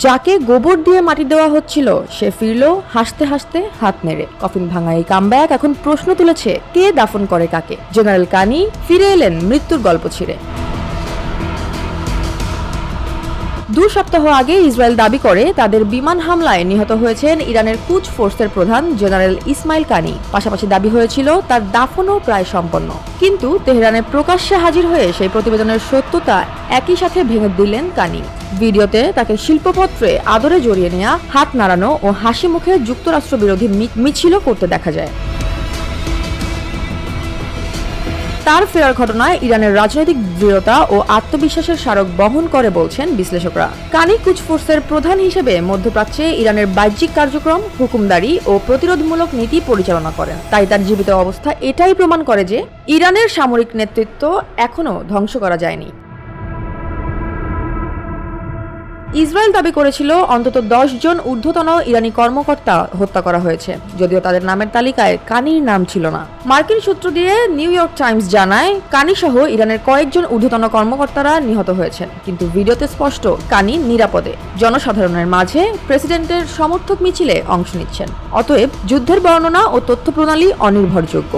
যাকে গোবর দিয়ে মাটি দেওয়া হচ্ছিল সে ফিরল হাসতে হাসতে হাত নেড়ে। কফিন ভাঙা এই কামব্যাক এখন প্রশ্ন তুলেছে, কে দাফন করে কাকে? জেনারেল কানি ফিরে এলেন মৃত্যুর গল্প ছিঁড়ে। 2 সপ্তাহ আগে ইসরায়েল দাবি করে তাদের বিমান হামলায় নিহত হয়েছেন ইরানের কুচ ফোর্সের প্রধান জেনারেল ইসমাইল কানি। পাশাপাশি দাবি হয়েছিল তার দাফনও প্রায় সম্পন্ন। কিন্তু তেহরানে প্রকাশ্যে হাজির হয়ে সেই প্রতিবেদনের সত্যতা একই সাথে ভেঙে দিলেন কানি। ভিডিওতে তাকে শিল্পপত্রে আদরে জড়িয়ে নেওয়া, হাত নাড়ানো ও হাসি মুখে যুক্তরাষ্ট্র বিরোধী মিছিলও করতে দেখা যায়। তার ফেরার ঘটনায় ইরানের রাজনৈতিক দৃঢ়তা ও আত্মবিশ্বাসের স্মারক বহন করে বলছেন বিশ্লেষকরা। কানি কুচ ফোর্সের প্রধান হিসেবে মধ্যপ্রাচ্যে ইরানের বাহ্যিক কার্যক্রম, হুকুমদারি ও প্রতিরোধমূলক নীতি পরিচালনা করেন। তাই তার জীবিত অবস্থা এটাই প্রমাণ করে যে ইরানের সামরিক নেতৃত্ব এখনো ধ্বংস করা যায়নি। ইসরায়েল দাবি করেছিল অন্তত 10 জন ঊর্ধ্বতন ইরানি কর্মকর্তা হত্যা করা হয়েছে, যদিও তাদের নামের তালিকায় কানির নাম ছিল না। মার্কিন সূত্র দিয়ে নিউ ইয়র্ক টাইমস জানায়, কানি সহ ইরানের কয়েকজন ঊর্ধ্বতন কর্মকর্তারা নিহত হয়েছেন, কিন্তু ভিডিওতে স্পষ্ট কানি নিরাপদে জনসাধারণের মাঝে প্রেসিডেন্টের সমর্থক মিছিলে অংশ নিচ্ছেন। অতএব যুদ্ধের বর্ণনা ও তথ্য প্রণালী অনির্ভরযোগ্য।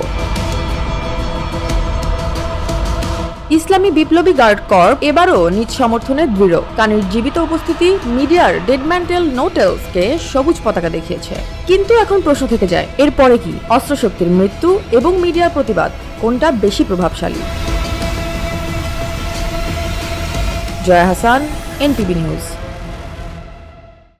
ইসলামী বিপ্লবী গার্ড কর্প এবারও নিজ সমর্থনে দৃঢ়। কানির জীবিত উপস্থিতি মিডিয়ার ডেডম্যান্টেল নোটেলসকে সবুজ পতাকা দেখিয়েছে। কিন্তু এখন প্রশ্ন থেকে যায়, এরপরে কি? অস্ত্রশক্তির মৃত্যু এবং মিডিয়ার প্রতিবাদ, কোনটা বেশি প্রভাবশালী? Joya Hasan, NTV news.